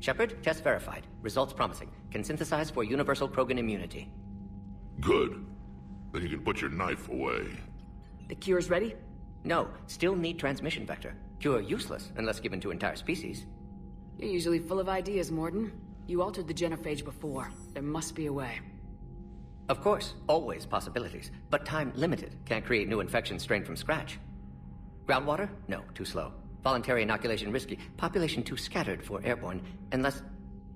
Shepard, test verified. Results promising. Can synthesize for universal Krogan immunity. Good. Then you can put your knife away. The cure's ready? No, still need transmission vector. Cure useless unless given to entire species. You're usually full of ideas, Mordin. You altered the Genophage before. There must be a way. Of course, always possibilities, but time limited. Can't create new infections strained from scratch. Groundwater? No, too slow. Voluntary inoculation risky. Population too scattered for airborne, unless...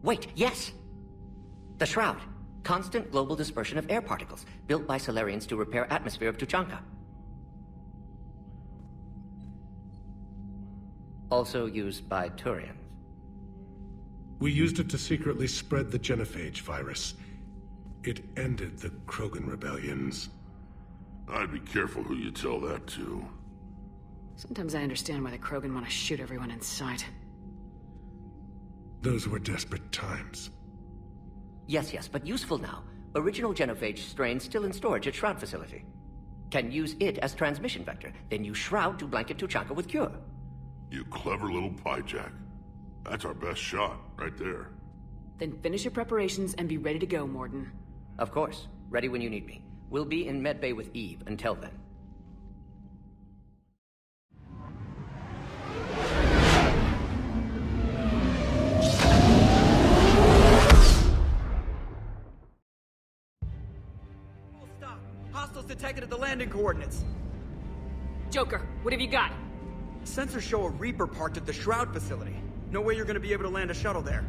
Wait, yes! The Shroud. Constant global dispersion of air particles, built by Solarians to repair atmosphere of Tuchanka. Also used by Turians. We used it to secretly spread the Genophage virus. It ended the Krogan rebellions. I'd be careful who you tell that to. Sometimes I understand why the Krogan want to shoot everyone in sight. Those were desperate times. Yes, but useful now. Original Genophage strain still in storage at Shroud facility. Can use it as transmission vector, then use Shroud to blanket Tuchanka with cure. You clever little pyjack. That's our best shot, right there. Then finish your preparations and be ready to go, Mordin. Of course. Ready when you need me. We'll be in medbay with Eve until then. Full stop. Hostiles detected at the landing coordinates. Joker, what have you got? Sensors show a Reaper parked at the Shroud facility. No way you're gonna be able to land a shuttle there.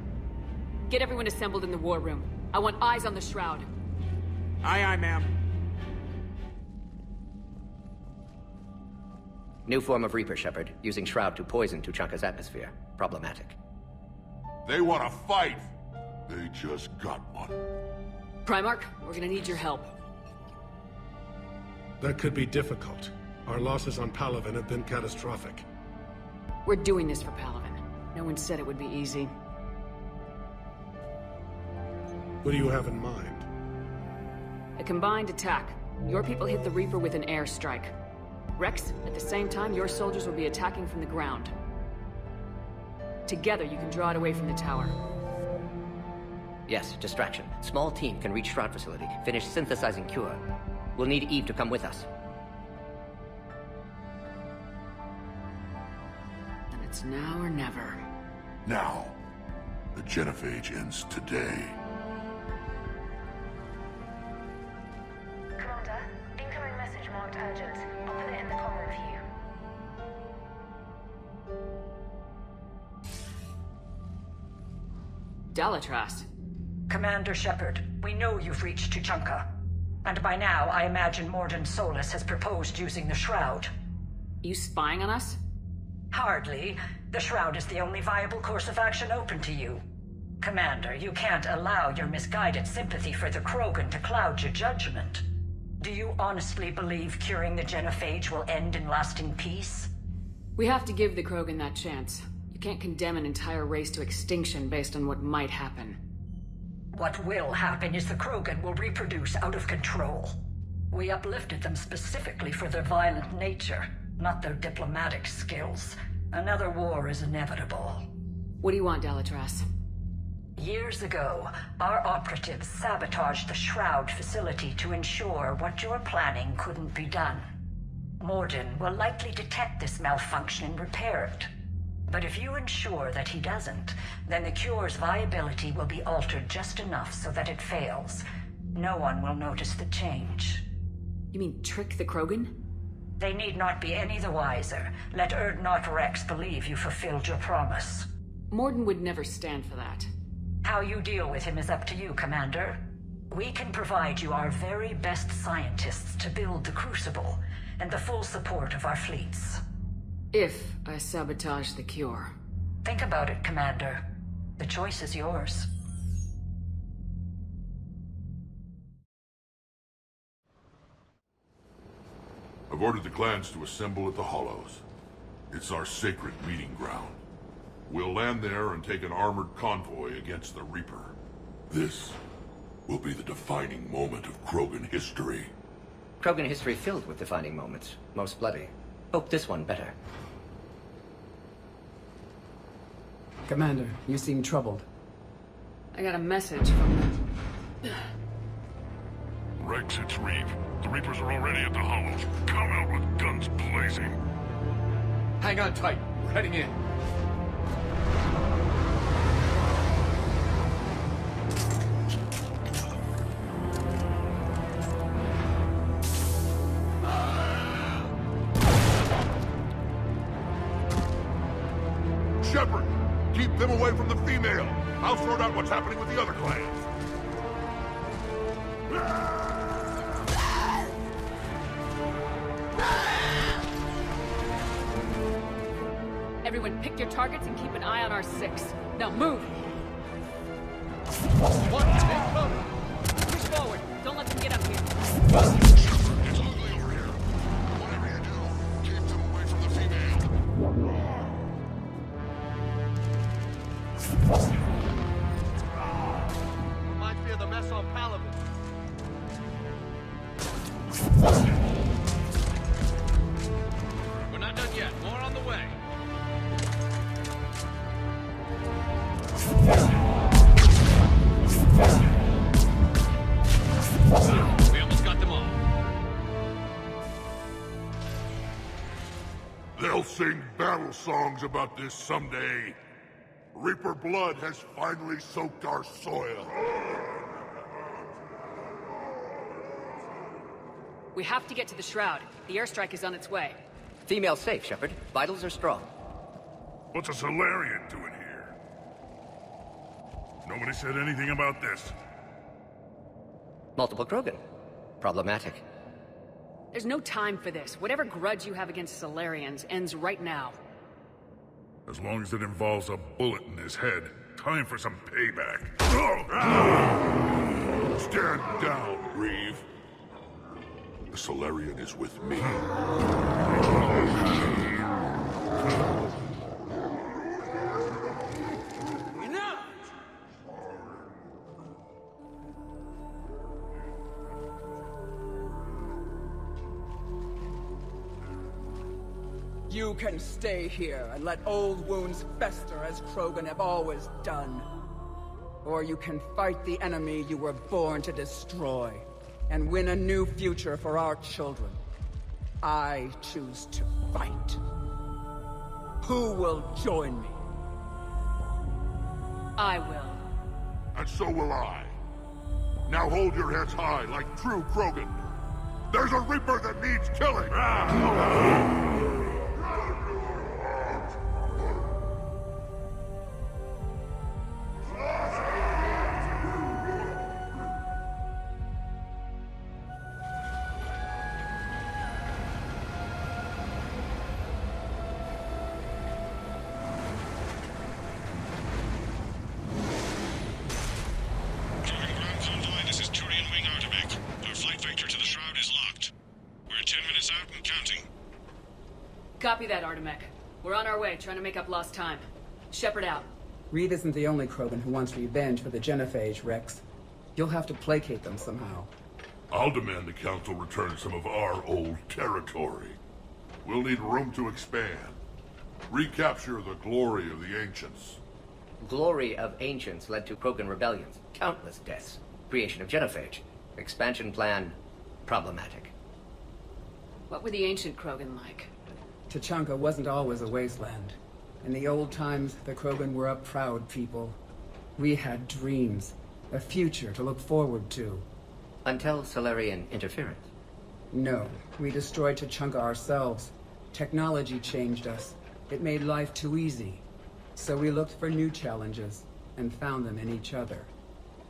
Get everyone assembled in the war room. I want eyes on the Shroud. Aye, aye, ma'am. New form of Reaper, Shepard, using Shroud to poison Tuchanka's atmosphere. Problematic. They want to fight! They just got one. Primarch, we're gonna need your help. That could be difficult. Our losses on Palaven have been catastrophic. We're doing this for Palaven. No one said it would be easy. What do you have in mind? A combined attack. Your people hit the Reaper with an airstrike. Wrex, at the same time, your soldiers will be attacking from the ground. Together, you can draw it away from the tower. Yes, distraction. Small team can reach Shroud facility, finish synthesizing cure. We'll need Eve to come with us. Then it's now or never. Now. The Genophage ends today. Commander, incoming message marked urgent. I'll put it in the comm review. Dalatras. Commander Shepard, we know you've reached Tuchanka. And by now, I imagine Mordin Solus has proposed using the Shroud. You spying on us? Hardly. The Shroud is the only viable course of action open to you. Commander, you can't allow your misguided sympathy for the Krogan to cloud your judgment. Do you honestly believe curing the Genophage will end in lasting peace? We have to give the Krogan that chance. You can't condemn an entire race to extinction based on what might happen. What will happen is the Krogan will reproduce out of control. We uplifted them specifically for their violent nature, not their diplomatic skills. Another war is inevitable. What do you want, Dalatras? Years ago, our operatives sabotaged the Shroud facility to ensure what you're planning couldn't be done. Mordin will likely detect this malfunction and repair it. But if you ensure that he doesn't, then the cure's viability will be altered just enough so that it fails. No one will notice the change. You mean trick the Krogan? They need not be any the wiser. Let Wrex believe you fulfilled your promise. Mordin would never stand for that. How you deal with him is up to you, Commander. We can provide you our very best scientists to build the Crucible, and the full support of our fleets. If I sabotage the cure. Think about it, Commander. The choice is yours. I've ordered the clans to assemble at the Hollows. It's our sacred meeting ground. We'll land there and take an armored convoy against the Reaper. This will be the defining moment of Krogan history. Krogan history filled with defining moments. Most bloody. Hope this one better. Commander, you seem troubled. I got a message from the... Wrex, it's Reeve. The Reapers are already at the hollows. Come out with guns blazing. Hang on tight. We're heading in. Shepard, keep them away from the female. I'll sort out what's happening with the other clans. Everyone pick your targets and keep an eye on our 6. Now move! One, take cover. Push forward. Don't let them get up here. Shepard, it's ugly over here. Whatever you do, keep them away from the female. Reminds me of the mess on Paladin. We're not done yet. More on the way. We almost got them all. They'll sing battle songs about this someday. Reaper blood has finally soaked our soil. We have to get to the Shroud. The airstrike is on its way. Female safe, Shepard. Vitals are strong. What's a Solarian doing here? Nobody said anything about this. Multiple Krogan. Problematic. There's no time for this. Whatever grudge you have against Solarians ends right now. As long as it involves a bullet in his head, time for some payback. Stand down, Reeve. The Solarian is with me. Enough! You can stay here and let old wounds fester as Krogan have always done. Or you can fight the enemy you were born to destroy, and win a new future for our children. I choose to fight. Who will join me? I will. And so will I. Now hold your heads high like true Krogan. There's a Reaper that needs killing! Copy that, Artemek. We're on our way, trying to make up lost time. Shepard out. Reeve isn't the only Krogan who wants revenge for the Genophage, Wrex. You'll have to placate them somehow. I'll demand the Council return some of our old territory. We'll need room to expand. Recapture the glory of the Ancients. Glory of Ancients led to Krogan rebellions. Countless deaths. Creation of Genophage. Expansion plan... problematic. What were the ancient Krogan like? Tuchanka wasn't always a wasteland. In the old times, the Krogan were a proud people. We had dreams, a future to look forward to. Until Solarian interference. No, we destroyed Tuchanka ourselves. Technology changed us. It made life too easy. So we looked for new challenges, and found them in each other.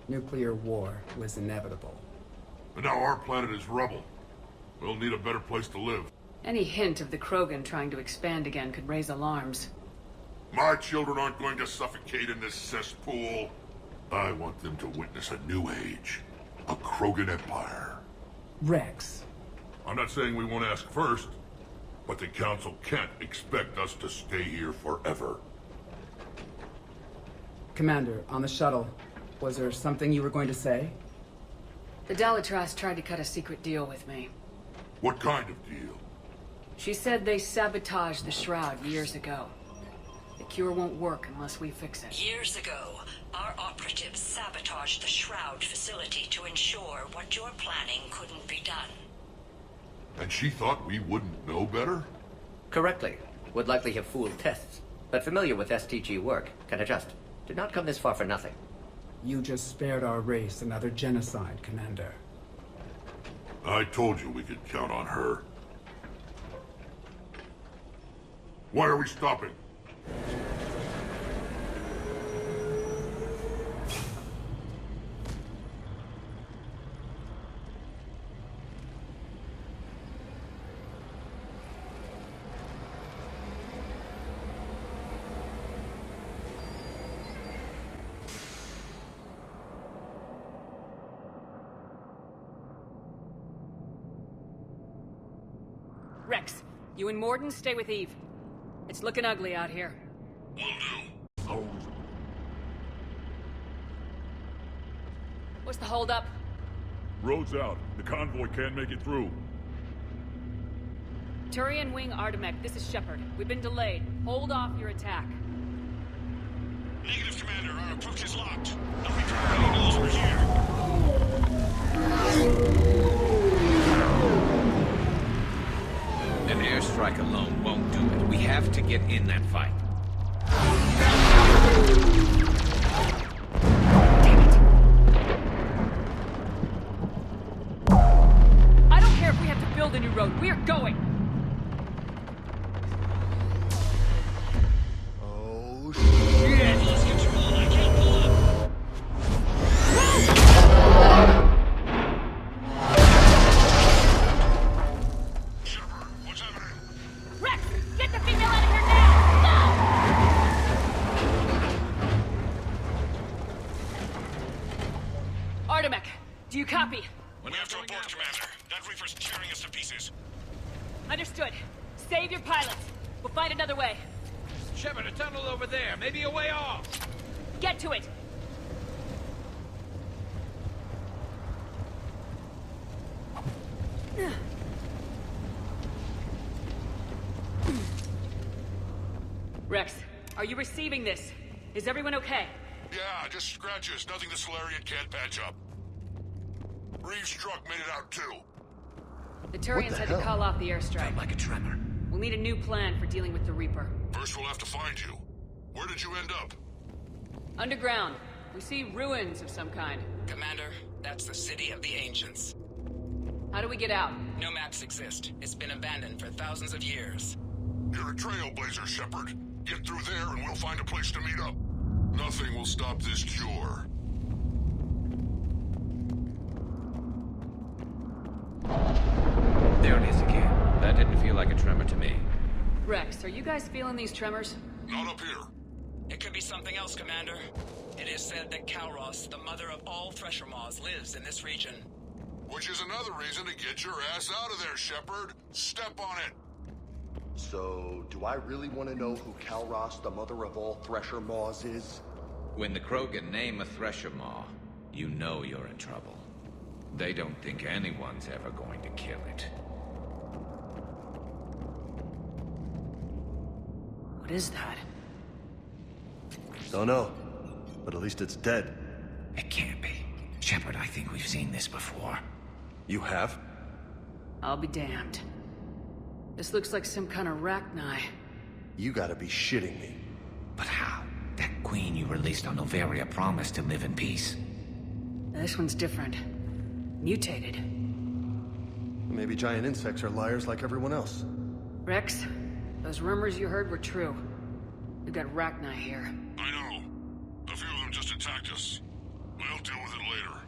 Nuclear war was inevitable. But now our planet is rubble. We'll need a better place to live. Any hint of the Krogan trying to expand again could raise alarms. My children aren't going to suffocate in this cesspool. I want them to witness a new age. A Krogan empire. Wrex. I'm not saying we won't ask first, but the Council can't expect us to stay here forever. Commander, on the shuttle, was there something you were going to say? The Dalitras tried to cut a secret deal with me. What kind of deal? She said they sabotaged the Shroud years ago. It cure won't work unless we fix it. Years ago, our operatives sabotaged the Shroud facility to ensure what you're planning couldn't be done. And she thought we wouldn't know better? Correctly. Would likely have fooled tests. But familiar with STG work, can adjust. Did not come this far for nothing. You just spared our race another genocide, Commander. I told you we could count on her. Why are we stopping? Wrex, you and Mordin stay with Eve. It's looking ugly out here. Will do. Oh. What's the holdup? Road's out. The convoy can't make it through. Turian Wing Artemek, this is Shepard. We've been delayed. Hold off your attack. Negative, Commander. Our approach is locked. No return knows we're here. An airstrike alone won't do it. We have to get in that fight. Damn it! I don't care if we have to build a new road. We are going! Oh, shit! Let's get you on. I can't pull up. Wrex! Get the female out of here now! Go! Artemek, do you copy? We have to abort, Commander. That Reaper's tearing us to pieces. Understood. Save your pilots. We'll find another way. Shepard, a tunnel over there. Maybe a way off. Get to it! Wrex, are you receiving this? Is everyone okay? Yeah, just scratches. Nothing the Solarian can't patch up. Reeves' truck made it out too. The Turians had to call off the airstrike. Felt like a tremor. We'll need a new plan for dealing with the Reaper. First we'll have to find you. Where did you end up? Underground. We see ruins of some kind. Commander, that's the City of the Ancients. How do we get out? No maps exist. It's been abandoned for thousands of years. You're a trailblazer, Shepard. Get through there and we'll find a place to meet up. Nothing will stop this cure. There it is again. That didn't feel like a tremor to me. Wrex, are you guys feeling these tremors? Not up here. It could be something else, Commander. It is said that Kalros, the mother of all Thresher Maws, lives in this region. Which is another reason to get your ass out of there, Shepard. Step on it. So, do I really want to know who Kalros, the mother of all Thresher Maws, is? When the Krogan name a Thresher Maw, you know you're in trouble. They don't think anyone's ever going to kill it. What is that? Don't know, but at least it's dead. It can't be. Shepard, I think we've seen this before. You have? I'll be damned. This looks like some kind of Rachni. You gotta be shitting me. But how? That queen you released on Noveria promised to live in peace. This one's different. Mutated. Maybe giant insects are liars like everyone else. Wrex, those rumors you heard were true. We've got Rachni here. I know. A few of them just attacked us. We'll deal with it later.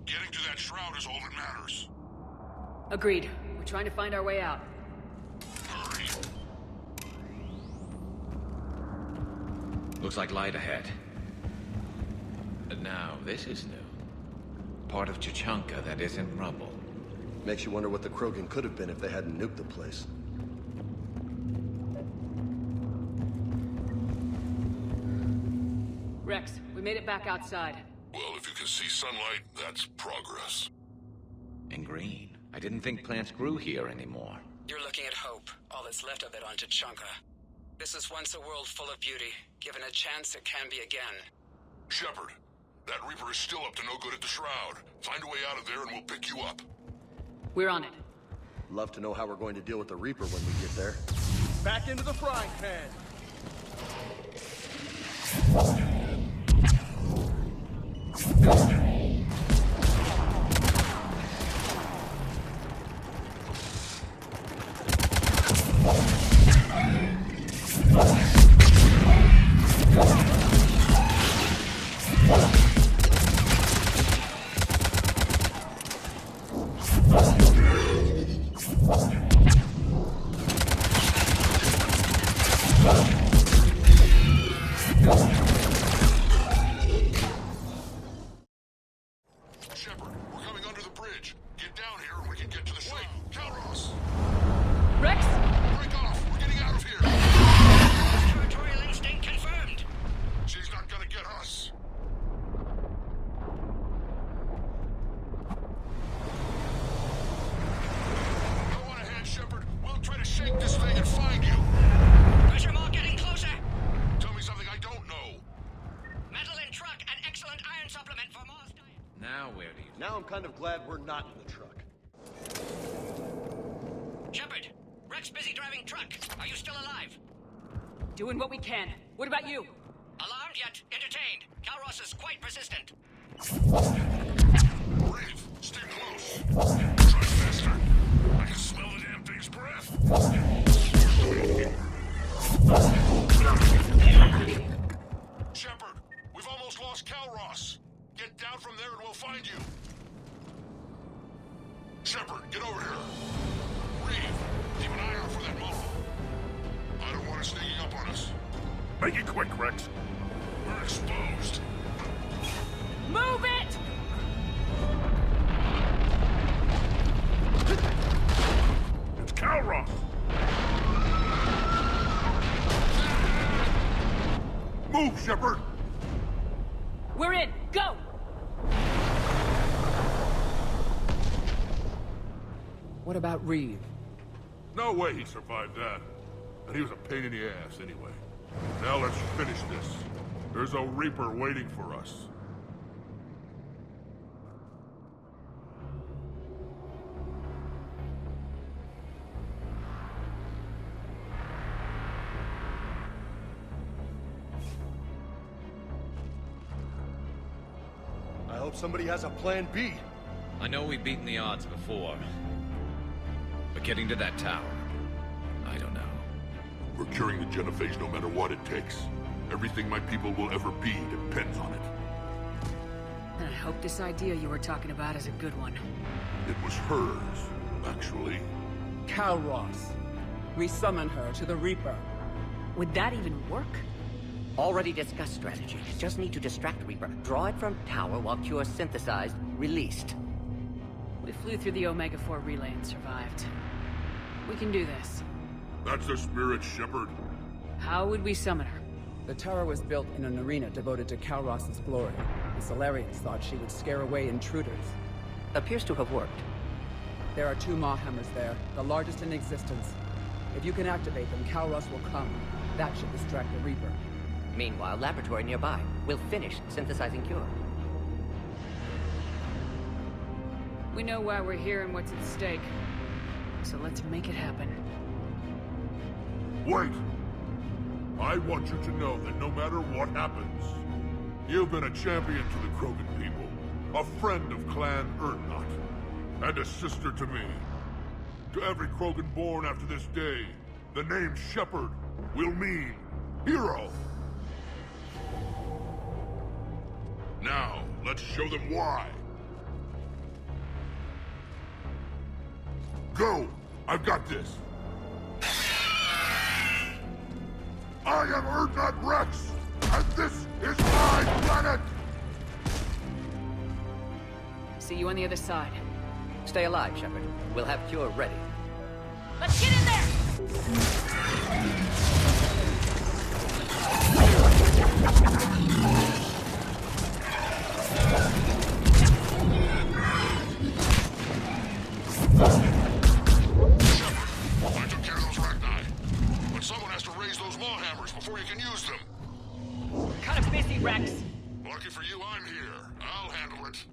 Getting to that shroud is all that matters. Agreed. We're trying to find our way out. Hurry. Looks like light ahead. Now, this is new. Part of Tuchanka that isn't rubble. Makes you wonder what the Krogan could have been if they hadn't nuked the place. Wrex, we made it back outside. Well, if you can see sunlight, that's progress. And green. I didn't think plants grew here anymore. You're looking at hope, all that's left of it on Tuchanka. This is once a world full of beauty. Given a chance, it can be again. Shepard, that Reaper is still up to no good at the Shroud. Find a way out of there and we'll pick you up. We're on it. Love to know how we're going to deal with the Reaper when we get there. Back into the frying pan! Shepard, we're coming under the bridge. Get down here and we can get to the ship. Calros! Wrex? Break off! We're getting out of here! Territorial instinct confirmed. She's not gonna get us. Go on ahead, Shepard. We'll try to shake this thing and find you. Pressure Maw getting closer. Tell me something I don't know. Metal in truck, an excellent iron supplement for Maw's diet. Now where do you... Now I'm kind of glad we're not in the truck. Shepard, Wrex busy driving truck. Are you still alive? Doing what we can. What about you? Alarmed yet entertained. Calros is quite persistent. Brave, stay close. Try faster. I can smell the damn thing's breath. Shepard, we've almost lost Calros. Get down from there and we'll find you. Shepard, get over here. Reeve, keep an eye out for that model. I don't want it sneaking up on us. Make it quick, Wrex. We're exposed. Move it! It's Calros. Move, Shepard. We're in! Go! What about Reeve? No way he survived that. And he was a pain in the ass anyway. Now let's finish this. There's a Reaper waiting for us. I hope somebody has a plan B. I know we've beaten the odds before. But getting to that tower, I don't know. We're curing the Genophage no matter what it takes. Everything my people will ever be depends on it. I hope this idea you were talking about is a good one. It was hers, actually. Calros. We summon her to the Reaper. Would that even work? Already discussed strategy. Just need to distract Reaper. Draw it from tower while Cure synthesized, released. We flew through the Omega-4 relay and survived. We can do this. That's the spirit, Shepard. How would we summon her? The tower was built in an arena devoted to Calros' glory. The Solarians thought she would scare away intruders. Appears to have worked. There are 2 Maw hammers there, the largest in existence. If you can activate them, Calros will come. That should distract the Reaper. Meanwhile, laboratory nearby. We'll finish synthesizing Cure. We know why we're here and what's at stake. So let's make it happen. Wait! I want you to know that no matter what happens, you've been a champion to the Krogan people, a friend of Clan Urdnot, and a sister to me. To every Krogan born after this day, the name Shepard will mean hero. Now, let's show them why. Go! I've got this. I am Urdnot Wrex, and this is my planet! See you on the other side. Stay alive, Shepard. We'll have Cure ready. Let's get in there! I took care of those Rachni, but someone has to raise those Maw hammers before you can use them. Kind of busy, Wrex. Lucky for you, I'm here. I'll handle it.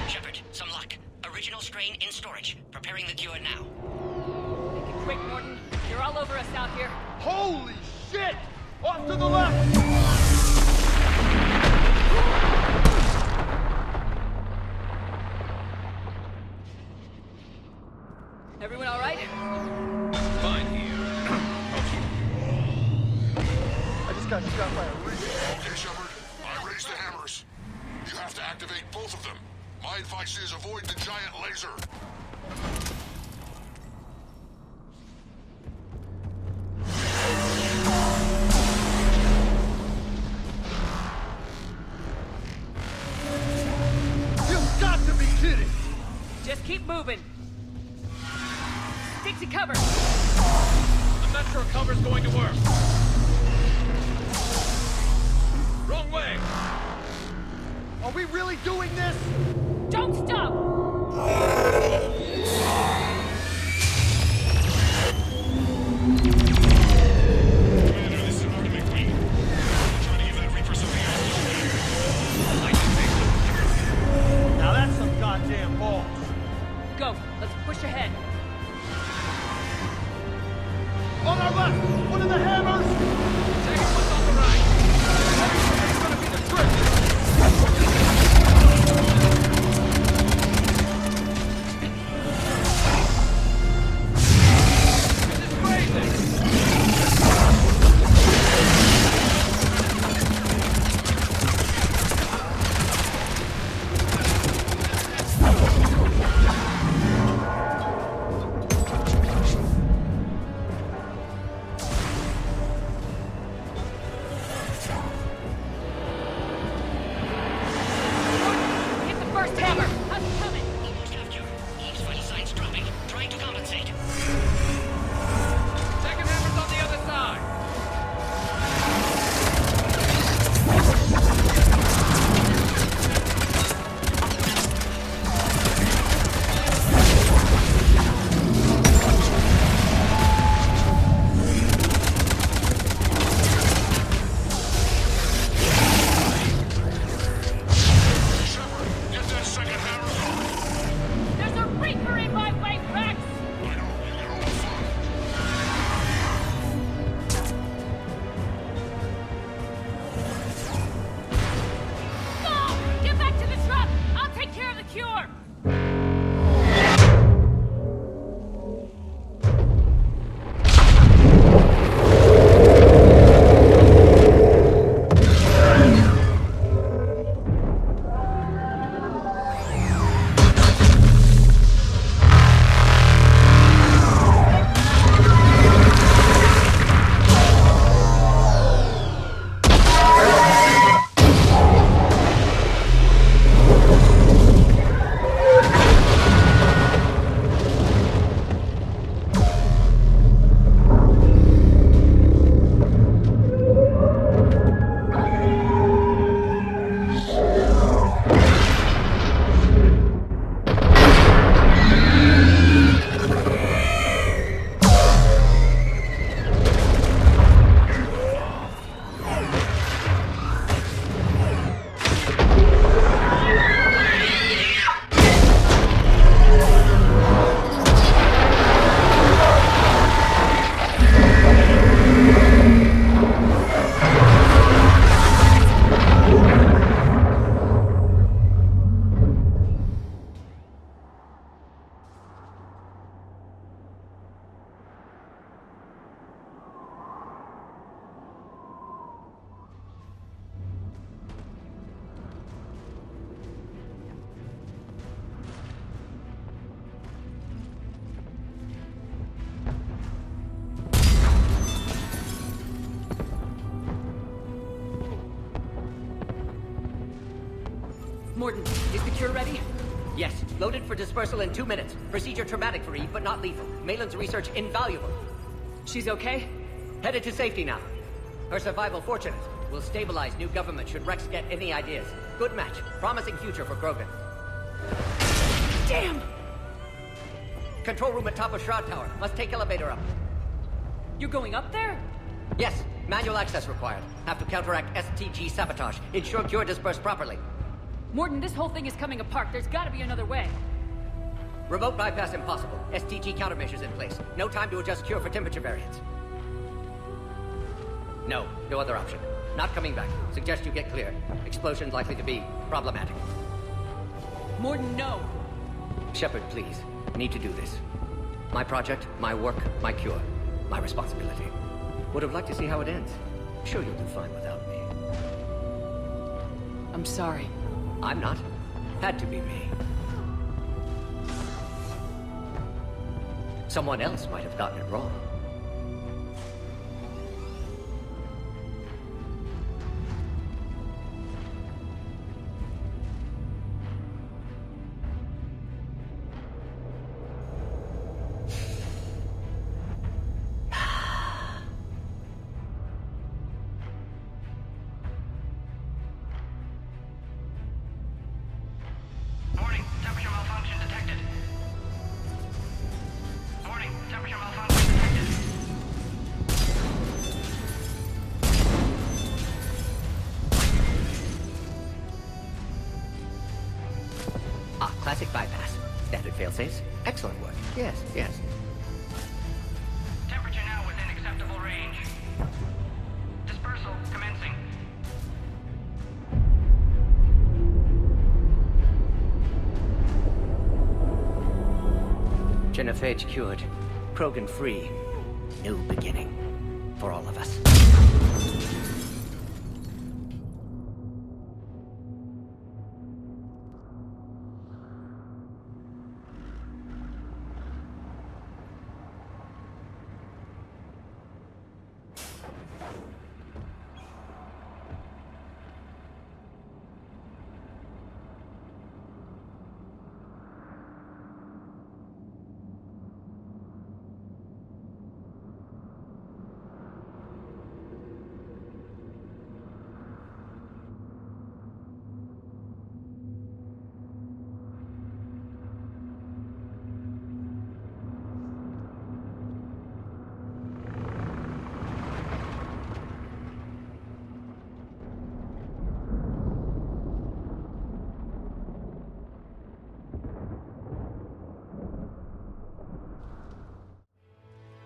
Shepard, some luck. Original strain in storage. Preparing the cure now. Make it quick, Mordin. You're all over us out here. Holy shit! Off to the left! Everyone all right? Fine here. I just got shot by a Reaper. Okay, Shepard. I raised the hammers. You have to activate both of them. My advice is avoid the giant laser. You've got to be kidding! Just keep moving. Stick to cover. I'm not sure cover's going to work. Wrong way! Are we really doing this? Don't stop! Commander, this is an Artemis Queen. I'm trying to give that Reaper something else. Now that's some goddamn balls. Go. Let's push ahead. On our left! One of the hammers! Second one's on the right. That's gonna be the trick! Mordin, is the cure ready? Yes, loaded for dispersal in 2 minutes. Procedure traumatic for Eve, but not lethal. Malin's research invaluable. She's okay? Headed to safety now. Her survival fortunate. Will stabilize new government should Wrex get any ideas. Good match. Promising future for Krogan. Damn! Control room at top of Shroud Tower. Must take elevator up. You're going up there? Yes, manual access required. Have to counteract STG sabotage. Ensure cure dispersed properly. Mordin, this whole thing is coming apart. There's gotta be another way. Remote bypass impossible. STG countermeasures in place. No time to adjust cure for temperature variance. No other option. Not coming back. Suggest you get clear. Explosion likely to be problematic. Mordin, no! Shepard, please. Need to do this. My project, my work, my cure. My responsibility. Would have liked to see how it ends. Sure you'll do fine without me. I'm sorry. I'm not. Had to be me. Someone else might have gotten it wrong. Warning, temperature malfunction detected. Warning, temperature malfunction detected. Classic bypass. Standard failsafes. Excellent work. Yes. Temperature now within acceptable range. Dispersal commencing. Genophage cured. Krogan free. New beginning. For all of us.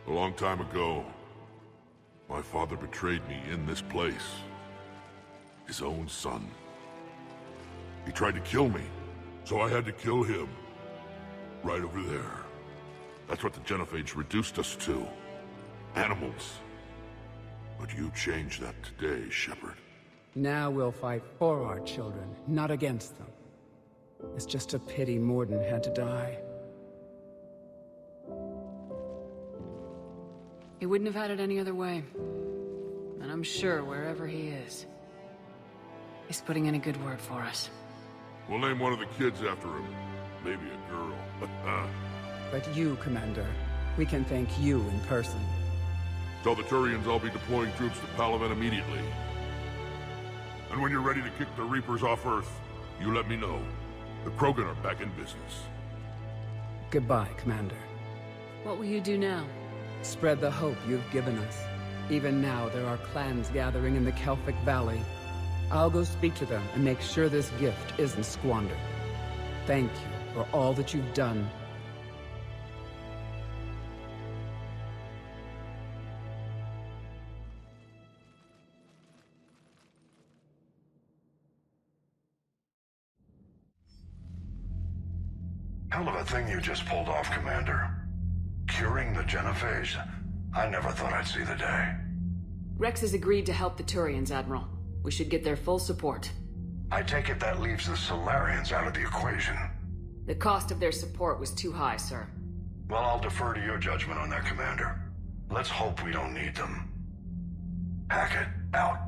A long time ago, my father betrayed me in this place. His own son. He tried to kill me, so I had to kill him. Right over there. That's what the Genophage reduced us to. Animals. But you changed that today, Shepard. Now we'll fight for our children, not against them. It's just a pity Mordin had to die. He wouldn't have had it any other way. And I'm sure wherever he is, he's putting in a good word for us. We'll name one of the kids after him. Maybe a girl. But you, Commander, we can thank you in person. Tell the Turians I'll be deploying troops to Palaven immediately. And when you're ready to kick the Reapers off Earth, you let me know. The Krogan are back in business. Goodbye, Commander. What will you do now? Spread the hope you've given us. Even now, there are clans gathering in the Kelphic Valley. I'll go speak to them and make sure this gift isn't squandered. Thank you for all that you've done. Hell of a thing you just pulled off, Commander. Curing the Genophage? I never thought I'd see the day. Wrex has agreed to help the Turians, Admiral. We should get their full support. I take it that leaves the Solarians out of the equation. The cost of their support was too high, sir. Well, I'll defer to your judgment on that, Commander. Let's hope we don't need them. Hackett, out.